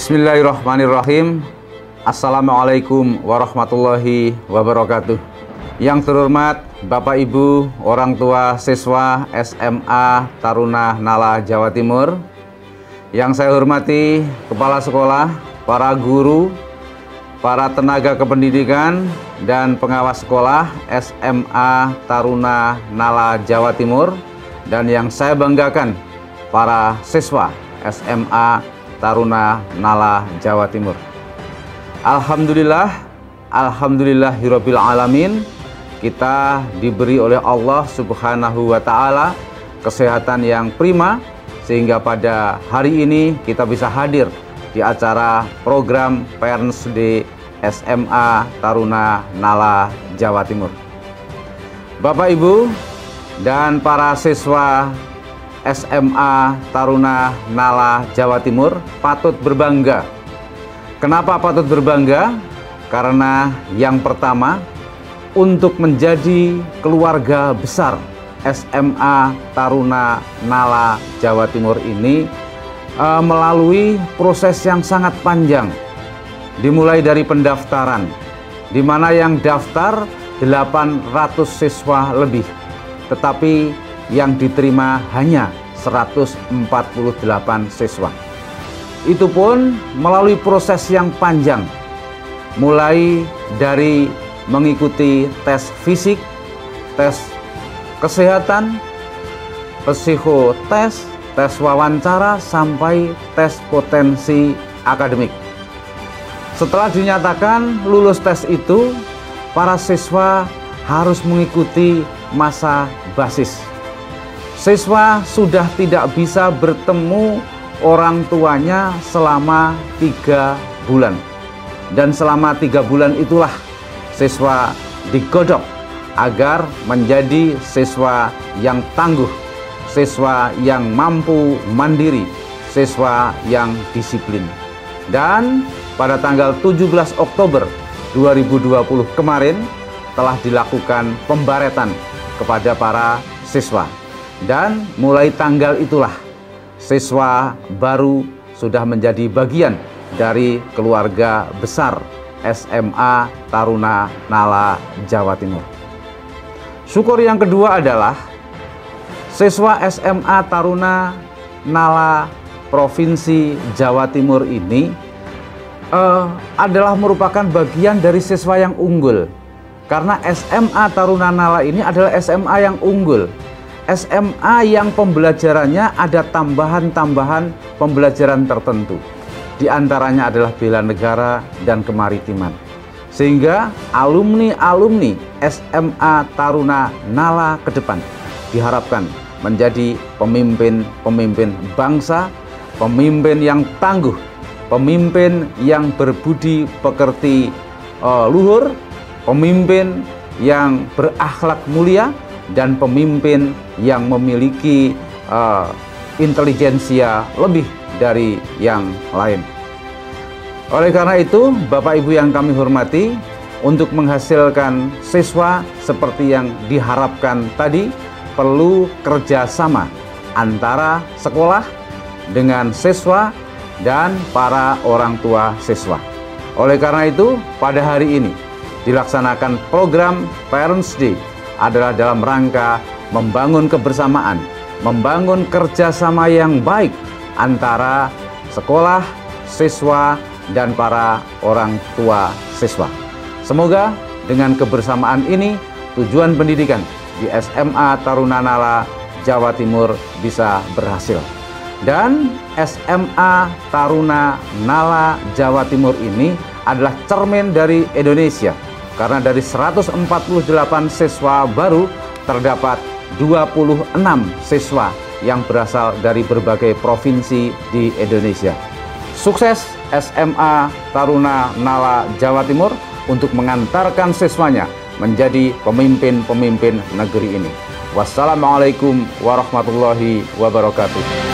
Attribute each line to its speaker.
Speaker 1: Bismillahirrahmanirrahim. Assalamualaikum warahmatullahi wabarakatuh. Yang terhormat Bapak Ibu, orang tua siswa SMA Taruna Nala Jawa Timur. Yang saya hormati Kepala Sekolah, para guru, para tenaga kependidikan, dan pengawas sekolah SMA Taruna Nala Jawa Timur. Dan yang saya banggakan, para siswa SMA Taruna Nala Jawa Timur. Alhamdulillahirabbil alamin, kita diberi oleh Allah Subhanahu wa taala kesehatan yang prima sehingga pada hari ini kita bisa hadir di acara program Parents Day SMA Taruna Nala Jawa Timur. Bapak Ibu dan para siswa SMA Taruna Nala Jawa Timur patut berbangga. Kenapa patut berbangga? Karena yang pertama, untuk menjadi keluarga besar SMA Taruna Nala Jawa Timur ini melalui proses yang sangat panjang. Dimulai dari pendaftaran, di mana yang daftar 800 siswa lebih, tetapi yang diterima hanya 148 siswa. Itu pun melalui proses yang panjang, mulai dari mengikuti tes fisik, tes kesehatan, psikotes, tes wawancara, sampai tes potensi akademik. Setelah dinyatakan lulus tes itu, para siswa harus mengikuti masa basis. Siswa sudah tidak bisa bertemu orang tuanya selama 3 bulan. Dan selama 3 bulan itulah siswa digodok agar menjadi siswa yang tangguh, siswa yang mampu mandiri, siswa yang disiplin. Dan pada tanggal 17 Oktober 2020 kemarin telah dilakukan pembaretan kepada para siswa. Dan mulai tanggal itulah siswa baru sudah menjadi bagian dari keluarga besar SMA Taruna Nala Jawa Timur. Syukur yang kedua adalah siswa SMA Taruna Nala Provinsi Jawa Timur ini adalah merupakan bagian dari siswa yang unggul. Karena SMA Taruna Nala ini adalah SMA yang unggul. SMA yang pembelajarannya ada tambahan-tambahan pembelajaran tertentu. Di antaranya adalah bela negara dan kemaritiman. Sehingga alumni-alumni SMA Taruna Nala ke depan diharapkan menjadi pemimpin-pemimpin bangsa, pemimpin yang tangguh, pemimpin yang berbudi pekerti luhur, pemimpin yang berakhlak mulia, dan pemimpin yang memiliki intelijensia lebih dari yang lain. Oleh karena itu, Bapak Ibu yang kami hormati, untuk menghasilkan siswa seperti yang diharapkan tadi, perlu kerjasama antara sekolah dengan siswa dan para orang tua siswa. Oleh karena itu, pada hari ini dilaksanakan program Parents Day adalah dalam rangka membangun kebersamaan, membangun kerjasama yang baik antara sekolah, siswa, dan para orang tua siswa. Semoga dengan kebersamaan ini tujuan pendidikan di SMA Taruna Nala Jawa Timur bisa berhasil. Dan SMA Taruna Nala Jawa Timur ini adalah cermin dari Indonesia. Karena dari 148 siswa baru terdapat 26 siswa yang berasal dari berbagai provinsi di Indonesia. Sukses SMA Taruna Nala Jawa Timur untuk mengantarkan siswanya menjadi pemimpin-pemimpin negeri ini. Wassalamualaikum warahmatullahi wabarakatuh.